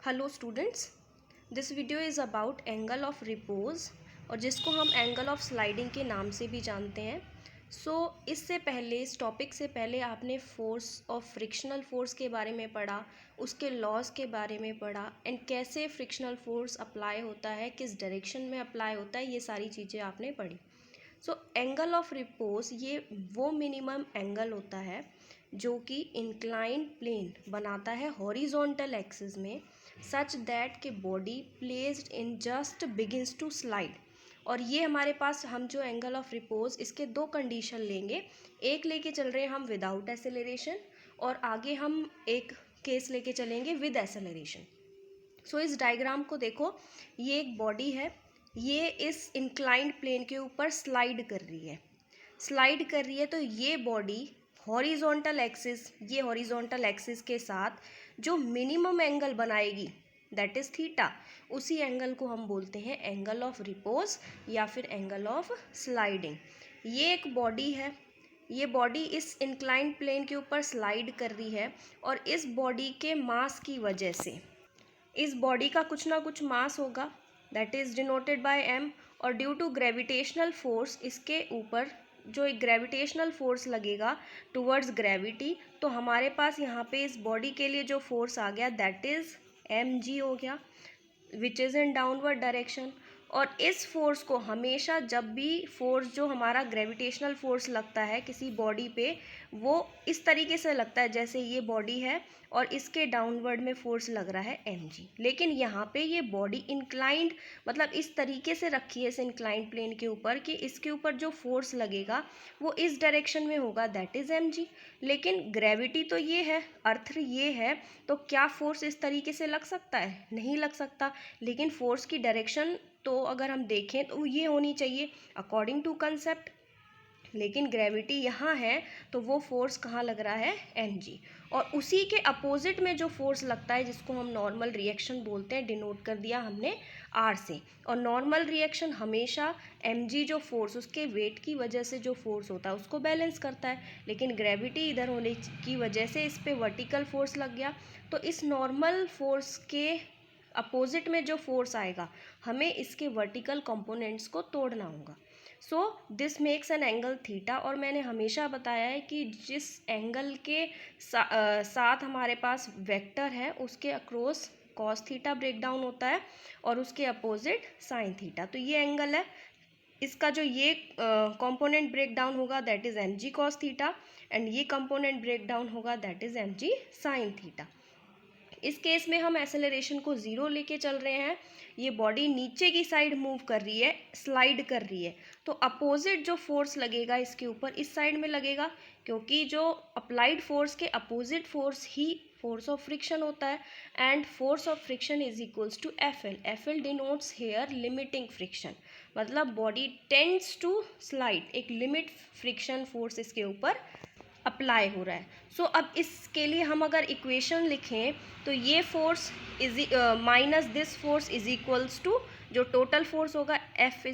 Hello students, this video is about angle of repose और जिसको हम एंगल ऑफ स्लाइडिंग के नाम से भी जानते हैं। इससे पहले इस टॉपिक से पहले आपने फोर्स ऑफ फ्रिक्शनल फोर्स के बारे में पढ़ा, उसके लॉज के बारे में पढ़ा एंड कैसे फ्रिक्शनल फोर्स अप्लाई होता है, किस डायरेक्शन में अप्लाई होता है, ये सारी चीज़ें आपने पढ़ी। एंगल ऑफ रिपोज ये वो मिनिमम एंगल होता है जो कि इंक्लाइंड प्लेन बनाता है हॉरिजॉन्टल एक्सिस में, सच दैट के body placed in just begins to slide. और ये हमारे पास हम जो एंगल ऑफ रिपोज इसके दो कंडीशन लेंगे, एक लेके चल रहे हैं हम विदाउट एसेलरेशन और आगे हम एक केस लेके चलेंगे विद एसेलरेशन। इस डायग्राम को देखो, ये एक बॉडी है, ये इस इंक्लाइंड प्लेन के ऊपर स्लाइड कर रही है। तो ये बॉडी हॉरिजॉन्टल एक्सिस, ये हॉरिजॉन्टल एक्सिस के साथ जो मिनिमम एंगल बनाएगी दैट इज़ थीटा, उसी एंगल को हम बोलते हैं एंगल ऑफ रिपोज या फिर एंगल ऑफ स्लाइडिंग। ये एक बॉडी है, ये बॉडी इस इंक्लाइंड प्लेन के ऊपर स्लाइड कर रही है और इस बॉडी के मास की वजह से इस बॉडी का कुछ ना कुछ मास होगा that is denoted bye m, और ड्यू टू ग्रेविटेशनल फोर्स इसके ऊपर जो एक ग्रेविटेशनल फोर्स लगेगा टुवर्ड्स ग्रेविटी, तो हमारे पास यहाँ पे इस बॉडी के लिए जो फोर्स आ गया दैट इज़ mg हो गया, which is in downward direction. और इस फोर्स को हमेशा जब भी फोर्स जो हमारा ग्रेविटेशनल फोर्स लगता है किसी बॉडी पे, वो इस तरीके से लगता है जैसे ये बॉडी है और इसके डाउनवर्ड में फोर्स लग रहा है mg। लेकिन यहाँ पे ये बॉडी इंक्लाइंड, मतलब इस तरीके से रखी है इस इंक्लाइंड प्लेन के ऊपर कि इसके ऊपर जो फोर्स लगेगा वो इस डायरेक्शन में होगा दैट इज़ mg। लेकिन ग्रेविटी तो ये है, अर्थ ये है, तो क्या फोर्स इस तरीके से लग सकता है? नहीं लग सकता। लेकिन फोर्स की डायरेक्शन तो अगर हम देखें तो ये होनी चाहिए अकॉर्डिंग टू कंसेप्ट, लेकिन ग्रेविटी यहाँ है तो वो फोर्स कहाँ लग रहा है? mg। और उसी के अपोजिट में जो फोर्स लगता है जिसको हम नॉर्मल रिएक्शन बोलते हैं, डिनोट कर दिया हमने r से। और नॉर्मल रिएक्शन हमेशा mg जो फोर्स उसके वेट की वजह से जो फोर्स होता है उसको बैलेंस करता है, लेकिन ग्रेविटी इधर होने की वजह से इस पर वर्टिकल फोर्स लग गया, तो इस नॉर्मल फोर्स के अपोजिट में जो फोर्स आएगा हमें इसके वर्टिकल कंपोनेंट्स को तोड़ना होगा। This makes an angle theta. और मैंने हमेशा बताया है कि जिस एंगल के साथ हमारे पास वेक्टर है उसके across cos theta break down होता है और उसके अपोजिट साइन थीटा। तो ये एंगल है, इसका जो ये कंपोनेंट ब्रेक डाउन होगा that is m g cos theta and ये कंपोनेंट ब्रेक डाउन होगा that is m g sine theta. इस केस में हम एक्सेलरेशन को ज़ीरो लेके चल रहे हैं, ये बॉडी नीचे की साइड मूव कर रही है, स्लाइड कर रही है, तो अपोजिट जो फोर्स लगेगा इसके ऊपर इस साइड में लगेगा, क्योंकि जो अप्लाइड फोर्स के अपोजिट फोर्स ही फोर्स ऑफ फ्रिक्शन होता है and force of friction is equals to f l denotes here limiting friction, मतलब बॉडी टेंड्स टू स्लाइड, एक लिमिट फ्रिक्शन फोर्स इसके ऊपर अप्लाई हो रहा है। अब इसके लिए हम अगर इक्वेशन लिखें तो ये force is minus this force is equals to जो टोटल फोर्स होगा f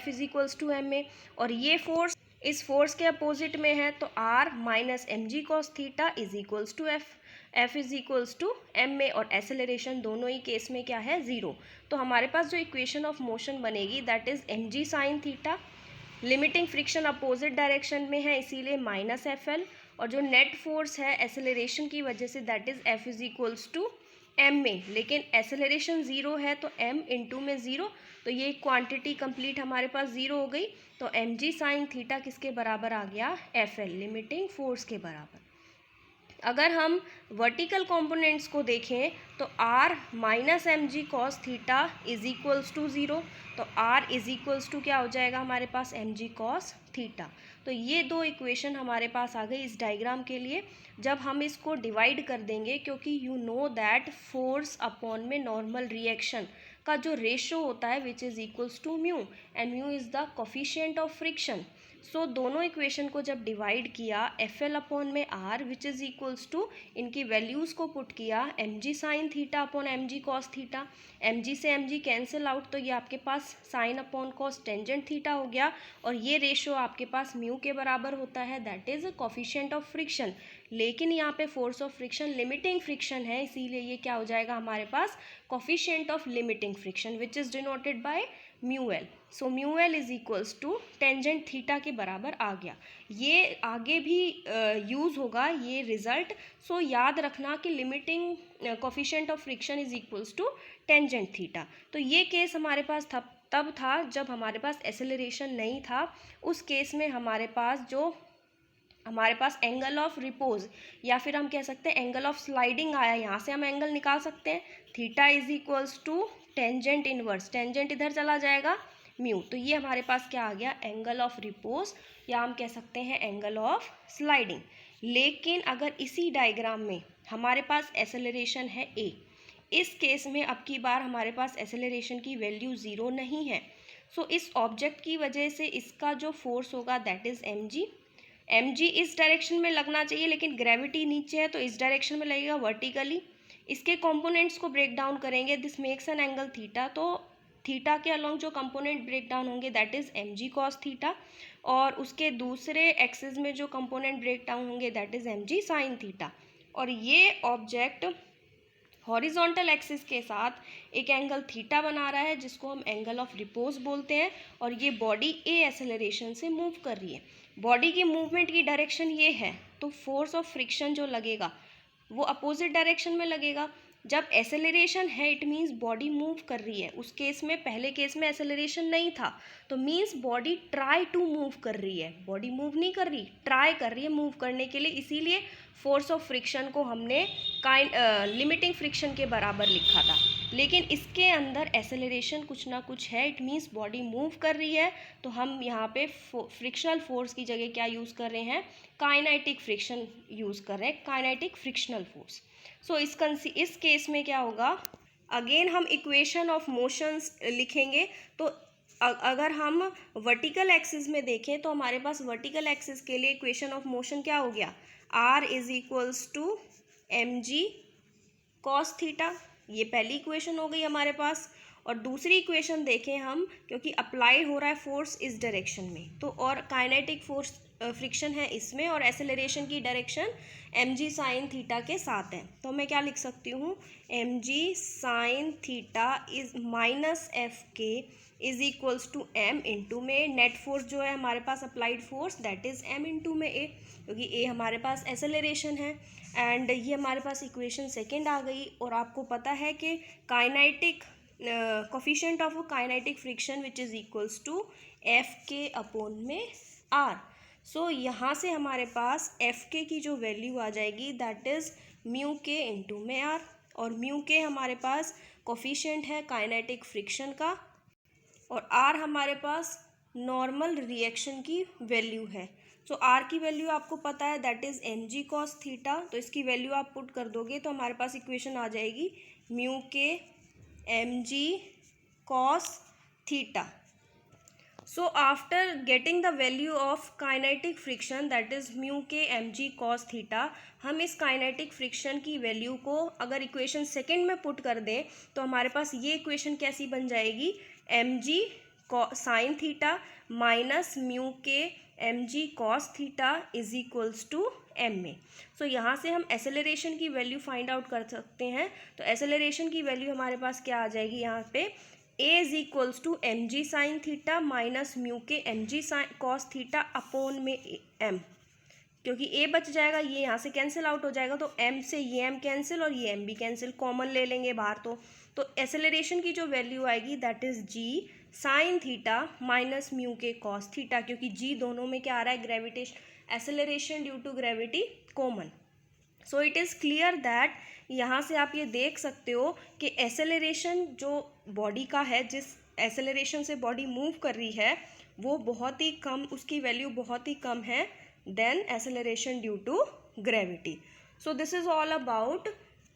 is equals to m a, और ये फोर्स इस फोर्स के अपोजिट में है तो R minus m g cos theta is equals to f is equals to m a, और एसेलरेशन दोनों ही केस में क्या है? ज़ीरो। तो हमारे पास जो इक्वेशन ऑफ मोशन बनेगी that is m g sine theta, limiting friction opposite direction में है इसीलिए माइनस एफ एल, और जो नेट फोर्स है एसेलरेशन की वजह से that is f is equals to m में, लेकिन एसेलरेशन ज़ीरो है तो एम इंटू में ज़ीरो, तो ये क्वांटिटी कंप्लीट हमारे पास ज़ीरो हो गई। तो एम जी साइन थीटा किसके बराबर आ गया? एफ एल, लिमिटिंग फोर्स के बराबर। अगर हम वर्टिकल कंपोनेंट्स को देखें तो r minus m g cos theta is equals to zero, तो r इज इक्वल्स टू क्या हो जाएगा हमारे पास? M g cos theta. तो ये दो इक्वेशन हमारे पास आ गई इस डायग्राम के लिए। जब हम इसको डिवाइड कर देंगे, क्योंकि you know that force upon में नॉर्मल रिएक्शन का जो रेशो होता है which is equals to mu, and mu is the coefficient of friction. So दोनों इक्वेशन को जब डिवाइड किया एफ एल अपॉन में R which is equals to, इनकी वैल्यूज़ को पुट किया m g sine theta upon m g cos theta, m g से m g cancel out, तो ये आपके पास sine upon cos tangent theta हो गया, और ये रेशो आपके पास म्यू के बराबर होता है, that is coefficient of friction. लेकिन यहाँ पे force of friction limiting friction है, इसीलिए ये क्या हो जाएगा हमारे पास coefficient of limiting friction which is denoted by mu L. So mu L is equals to tangent theta के बराबर आ गया। ये आगे भी यूज़ होगा ये रिजल्ट, सो याद रखना कि limiting coefficient of friction is equals to tangent theta. तो ये केस हमारे पास तब था जब हमारे पास एक्सेलरेशन नहीं था। उस केस में हमारे पास एंगल ऑफ रिपोज या फिर हम कह सकते हैं एंगल ऑफ स्लाइडिंग आया, यहाँ से हम एंगल निकाल सकते हैं, theta is equals to tangent inverse, tangent इधर चला जाएगा म्यू, तो ये हमारे पास क्या आ गया एंगल ऑफ रिपोज, या हम कह सकते हैं एंगल ऑफ स्लाइडिंग। लेकिन अगर इसी डायग्राम में हमारे पास एक्सेलरेशन है ए, इस केस में अब की बार हमारे पास एक्सेलरेशन की वैल्यू 0 नहीं है, सो इस ऑब्जेक्ट की वजह से इसका जो फोर्स होगा that is m g. M g इस डायरेक्शन में लगना चाहिए, लेकिन ग्रेविटी नीचे है तो इस डायरेक्शन में लगेगा वर्टिकली। इसके कंपोनेंट्स को ब्रेक डाउन करेंगे, this makes an angle theta, तो थीटा के अलॉन्ग जो कंपोनेंट ब्रेक डाउन होंगे that is m g cos theta, और उसके दूसरे एक्सिस में जो कंपोनेंट ब्रेक डाउन होंगे that is m g sine theta. और ये ऑब्जेक्ट हॉरिजॉन्टल एक्सिस के साथ एक एंगल थीटा बना रहा है जिसको हम एंगल ऑफ रिपोज बोलते हैं, और ये बॉडी ए एक्सेलरेशन से मूव कर रही है। बॉडी की मूवमेंट की डायरेक्शन ये है, तो फोर्स ऑफ फ्रिक्शन जो लगेगा वो अपोजिट डायरेक्शन में लगेगा। जब एक्सेलरेशन है इट मीन्स बॉडी मूव कर रही है, उस केस में पहले केस में एक्सेलरेशन नहीं था, तो means body try to move कर रही है, बॉडी मूव नहीं कर रही, ट्राई कर रही है मूव करने के लिए, इसीलिए फोर्स ऑफ फ्रिक्शन को हमने लिमिटिंग फ्रिक्शन के बराबर लिखा था। लेकिन इसके अंदर एक्सेलरेशन कुछ ना कुछ है, इट मीन्स बॉडी मूव कर रही है, तो हम यहाँ पे फ्रिक्शनल फोर्स की जगह क्या यूज़ कर रहे हैं, काइनेटिक फ्रिक्शन यूज़ कर रहे हैं, काइनेटिक फ्रिक्शनल फोर्स। सो इस केस में क्या होगा, अगेन हम इक्वेशन ऑफ मोशंस लिखेंगे। तो अगर हम वर्टिकल एक्सिस में देखें तो हमारे पास वर्टिकल एक्सिस के लिए इक्वेशन ऑफ मोशन क्या हो गया, R is equals to m g cos theta, ये पहली इक्वेशन हो गई हमारे पास। और दूसरी इक्वेशन देखें हम, क्योंकि अप्लाई हो रहा है फोर्स इस डायरेक्शन में, तो और काइनेटिक फोर्स फ्रिक्शन है इसमें, और एक्सेलरेशन की direction m g sine theta के साथ है, तो मैं क्या लिख सकती हूँ, m g sine theta is minus F k is equals to m into में नेट फोर्स जो है हमारे पास applied force that is m into में ए, क्योंकि ए हमारे पास एक्सेलरेशन है। एंड ये हमारे पास इक्वेशन सेकेंड आ गई, और आपको पता है कि kinetic coefficient of kinetic friction which is equals to f k upon में आर। सो यहाँ से हमारे पास एफ के की जो वैल्यू आ जाएगी that is mu k into में आर, और म्यू के हमारे पास कोफिशिएंट है काइनेटिक फ्रिक्शन का, और आर हमारे पास नॉर्मल रिएक्शन की वैल्यू है। सो आर की वैल्यू आपको पता है that is m g cos theta, तो इसकी वैल्यू आप पुट कर दोगे तो हमारे पास इक्वेशन आ जाएगी mu k m g cos theta. So after getting the value of kinetic friction that is mu k m g cos theta, हम इस काइनेटिक फ्रिक्शन की वैल्यू को अगर इक्वेशन सेकेंड में पुट कर दें तो हमारे पास ये इक्वेशन कैसी बन जाएगी, m g sine theta minus mu k m g cos theta is equals to m में। सो यहाँ से हम एक्सेलरेशन की वैल्यू फाइंड आउट कर सकते हैं, तो एक्सेलरेशन की वैल्यू हमारे पास क्या आ जाएगी यहाँ पे, a is equals to m g sine theta minus mu k m g sine cos theta upon में एम, क्योंकि ए बच जाएगा, ये यहाँ से कैंसिल आउट हो जाएगा, तो एम से ये एम कैंसिल और ये एम भी कैंसिल, कॉमन ले लेंगे बाहर। तो एक्सेलरेशन की जो वैल्यू आएगी that is g sine theta minus mu k cos theta, क्योंकि जी दोनों में क्या आ रहा है, gravitation acceleration due to gravity common. So it is clear that यहाँ से आप ये देख सकते हो कि एक्सेलरेशन जो बॉडी का है, जिस एक्सेलरेशन से बॉडी मूव कर रही है वो बहुत ही कम, उसकी वैल्यू बहुत ही कम है than acceleration due to gravity. So this is all about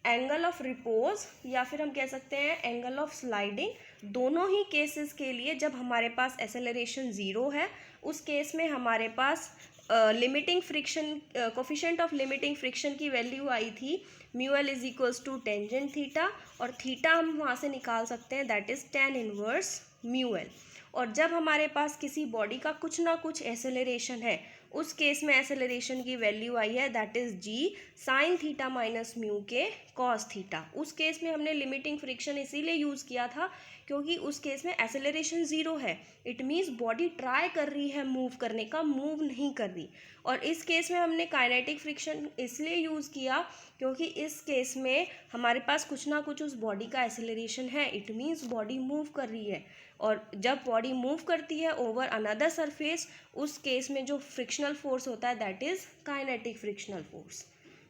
angle of repose या फिर हम कह सकते हैं एंगल ऑफ स्लाइडिंग, दोनों ही केसेस के लिए जब हमारे पास एक्सेलरेशन ज़ीरो है उस केस में हमारे पास limiting friction coefficient of limiting friction की वैल्यू आई थी mu L is equals to tangent theta, और थीटा हम वहाँ से निकाल सकते हैं that is tan inverse mu L. और जब हमारे पास किसी बॉडी का कुछ ना कुछ एक्सेलरेशन है उस केस में एक्सेलरेशन की वैल्यू आई है that is g sign theta minus mu k cos theta. उस केस में हमने लिमिटिंग फ्रिक्शन इसीलिए यूज़ किया था क्योंकि उस केस में एक्सेलरेशन ज़ीरो है, इट मीन्स बॉडी ट्राई कर रही है मूव करने का, मूव नहीं कर रही। और इस केस में हमने काइनेटिक फ्रिक्शन इसलिए यूज़ किया क्योंकि इस केस में हमारे पास कुछ ना कुछ उस बॉडी का एक्सेलरेशन है, इट मीन्स बॉडी मूव कर रही है। और जब बॉडी मूव करती है ओवर अनदर सरफेस उस केस में जो फ्रिक्शनल फोर्स होता है that is kinetic frictional force.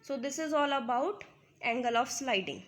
So this is all about angle of sliding.